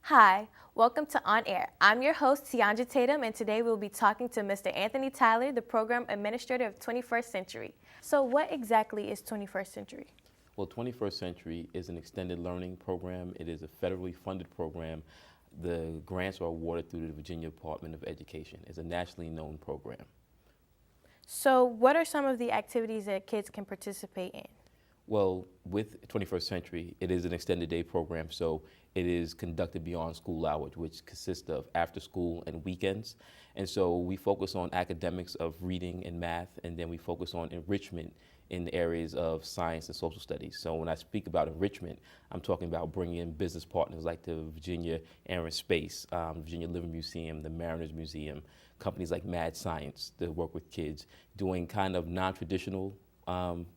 Hi, welcome to On Air. I'm your host, Tiandra Tatum, and today we'll be talking to Mr. Anthony Tyler, the Program Administrator of 21st Century. So what exactly is 21st Century? Well, 21st Century is an extended learning program. It is a federally funded program. The grants are awarded through the Virginia Department of Education. It's a nationally known program. So what are some of the activities that kids can participate in? Well, with 21st Century, it is an extended day program, so it is conducted beyond school hours, which consists of after school and weekends. And so we focus on academics of reading and math, and then we focus on enrichment in the areas of science and social studies. So when I speak about enrichment, I'm talking about bringing in business partners like the Virginia Air and Space, Virginia Living Museum, the Mariners Museum, companies like Mad Science that work with kids, doing kind of non-traditional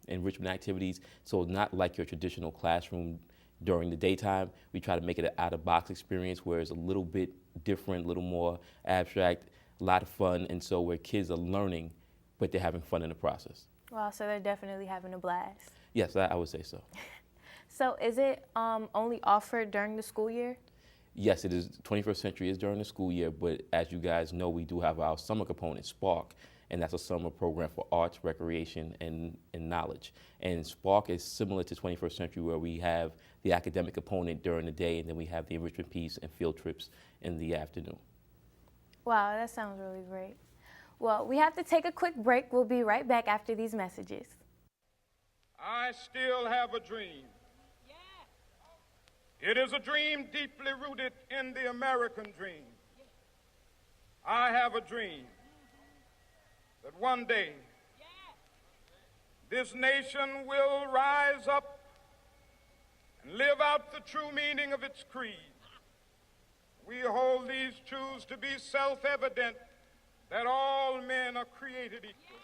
enrichment activities. So not like your traditional classroom during the daytime. We try to make it an out-of-box experience where it's a little bit different, a little more abstract, a lot of fun, and so where kids are learning, but they're having fun in the process. Wow, so they're definitely having a blast. Yes, I would say so. So is it only offered during the school year? Yes, it is. 21st Century is during the school year, but as you guys know, we do have our summer component, Spark, and that's a summer program for arts, recreation, and knowledge. And Spark is similar to 21st Century, where we have the academic component during the day, and then we have the enrichment piece and field trips in the afternoon. Wow, that sounds really great. Well, we have to take a quick break. We'll be right back after these messages. I still have a dream. It is a dream deeply rooted in the American dream. I have a dream that one day this nation will rise up and live out the true meaning of its creed. We hold these truths to be self-evident, that all men are created equal.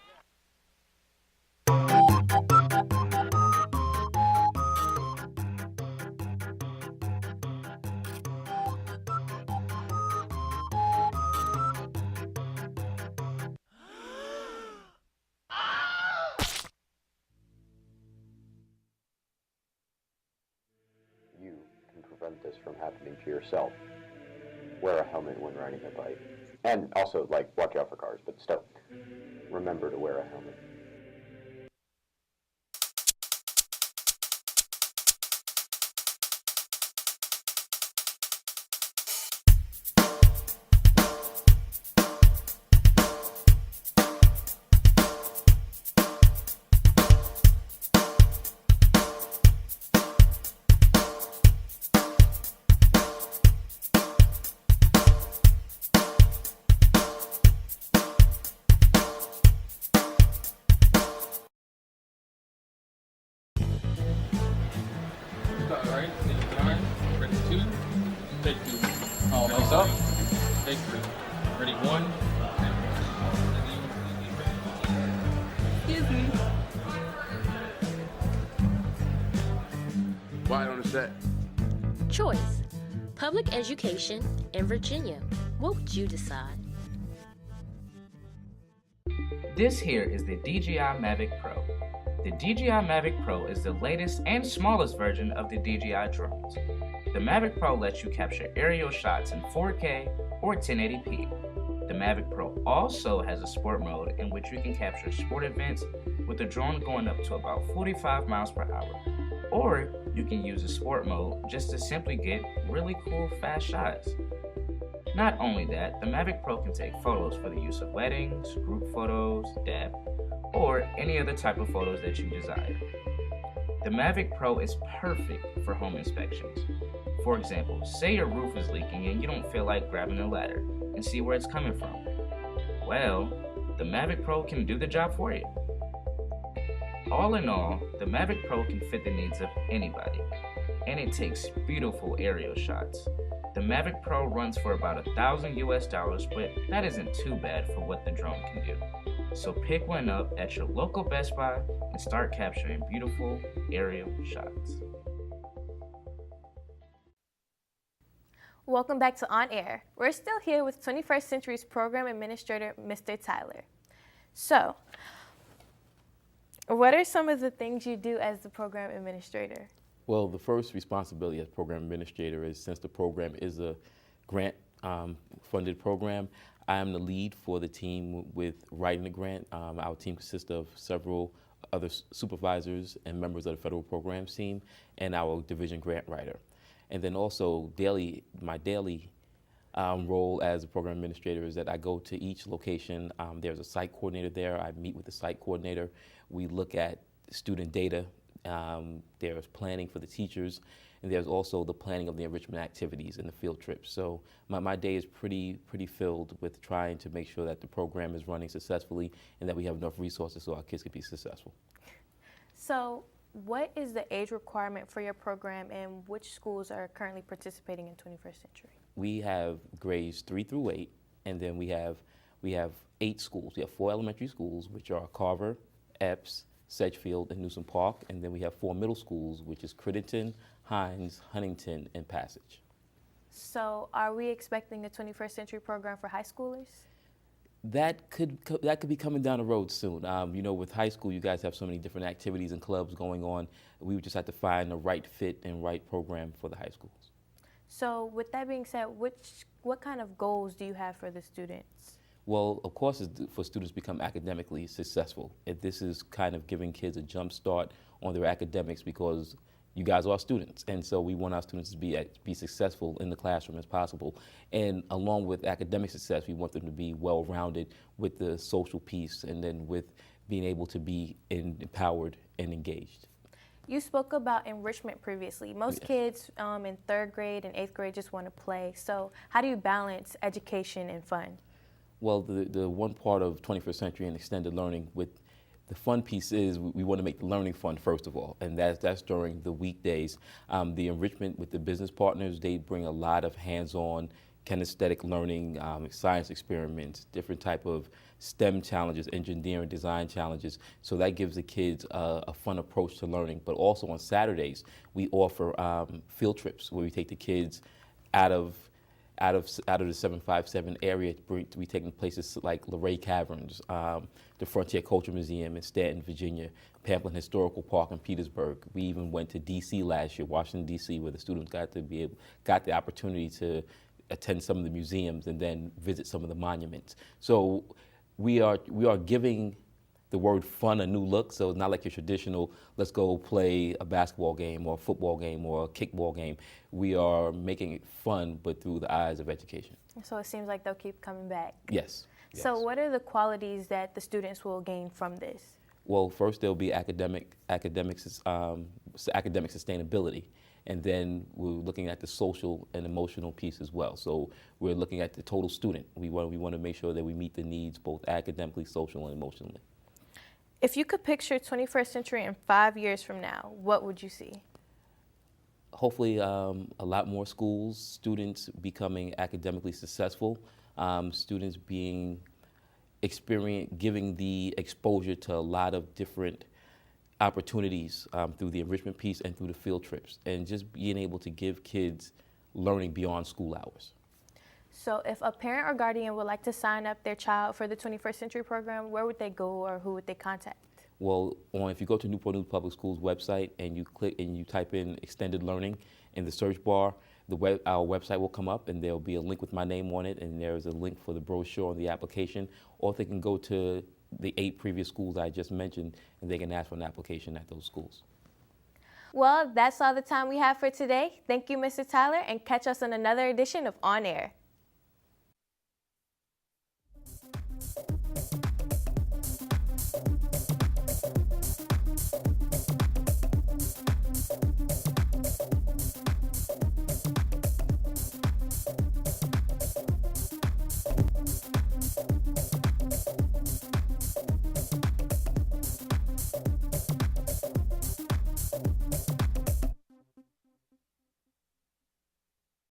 You can prevent this from happening to yourself. Wear a helmet when riding a bike. And also, watch out for cars, but still, remember to wear a helmet. Alright, take 9, ready 2, take 2. All nice up, take 3. Ready 1. Excuse me. Quiet on the set. Choice. Public education in Virginia. What would you decide? This here is the DJI Mavic Pro. The DJI Mavic Pro is the latest and smallest version of the DJI drones. The Mavic Pro lets you capture aerial shots in 4K or 1080p. The Mavic Pro also has a sport mode in which you can capture sport events with the drone going up to about 45 miles per hour. Or you can use the sport mode just to simply get really cool fast shots. Not only that, the Mavic Pro can take photos for the use of weddings, group photos, DAP, or any other type of photos that you desire. The Mavic Pro is perfect for home inspections. For example, say your roof is leaking and you don't feel like grabbing a ladder and see where it's coming from. Well, the Mavic Pro can do the job for you. All in all, the Mavic Pro can fit the needs of anybody, and it takes beautiful aerial shots. The Mavic Pro runs for about $1,000 US, but that isn't too bad for what the drone can do. So pick one up at your local Best Buy and start capturing beautiful aerial shots. Welcome back to On Air. We're still here with 21st Century's Program Administrator, Mr. Tyler. So, what are some of the things you do as the Program Administrator? Well, the first responsibility as program administrator is, since the program is a grant funded program, I am the lead for the team with writing the grant. Our team consists of several other supervisors and members of the federal programs team and our division grant writer. And then also my daily role as a program administrator is that I go to each location. There's a site coordinator there. I meet with the site coordinator. We look at student data. There's planning for the teachers, and there's also the planning of the enrichment activities and the field trips. So my day is pretty filled with trying to make sure that the program is running successfully and that we have enough resources so our kids can be successful. So what is the age requirement for your program, and which schools are currently participating in 21st Century? We have grades 3 through 8, and then we have 8 schools. We have 4 elementary schools, which are Carver, Epps, Sedgefield, and Newsom Park, and then we have 4 middle schools, which is Crittenton, Hines, Huntington, and Passage. So are we expecting a 21st Century program for high schoolers? That could be coming down the road soon. You know, with high school, you guys have so many different activities and clubs going on. We would just have to find the right fit and right program for the high schools. So with that being said, what kind of goals do you have for the students? Well, of course, it's for students to become academically successful. And this is kind of giving kids a jump start on their academics, because you guys are students, and so we want our students to be successful in the classroom as possible. And along with academic success, we want them to be well-rounded with the social piece, and then with being able to be empowered and engaged. You spoke about enrichment previously. Most Yes. kids in 3rd grade and 8th grade just want to play. So how do you balance education and fun? Well, the one part of 21st Century and extended learning with the fun piece is we want to make the learning fun, first of all, and that's during the weekdays. The enrichment with the business partners, they bring a lot of hands-on kinesthetic learning, science experiments, different type of STEM challenges, engineering, design challenges. So that gives the kids a fun approach to learning. But also on Saturdays, we offer field trips where we take the kids out of the 757 area. We take them places like Luray Caverns, the Frontier Culture Museum in Stanton, Virginia, Pamplin Historical Park in Petersburg. We even went to D.C. last year, Washington, D.C., where the students got the opportunity to attend some of the museums and then visit some of the monuments. So we are giving the word fun a new look. So it's not like your traditional, let's go play a basketball game or a football game or a kickball game. We are making it fun, but through the eyes of education. So it seems like they'll keep coming back. Yes. So what are the qualities that the students will gain from this? Well, first there'll be academic sustainability, and then we're looking at the social and emotional piece as well. So we're looking at the total student. We want to make sure that we meet the needs both academically, social, and emotionally. If you could picture 21st Century in 5 years from now, what would you see? Hopefully a lot more schools, students becoming academically successful, students giving the exposure to a lot of different opportunities through the enrichment piece and through the field trips, and just being able to give kids learning beyond school hours. So if a parent or guardian would like to sign up their child for the 21st Century program, where would they go or who would they contact? Well, if you go to Newport News Public Schools website and you click and you type in extended learning in the search bar, our website will come up and there'll be a link with my name on it, and there's a link for the brochure and the application, or they can go to the 8 previous schools I just mentioned and they can ask for an application at those schools. Well, that's all the time we have for today. Thank you, Mr. Tyler, and catch us on another edition of On Air.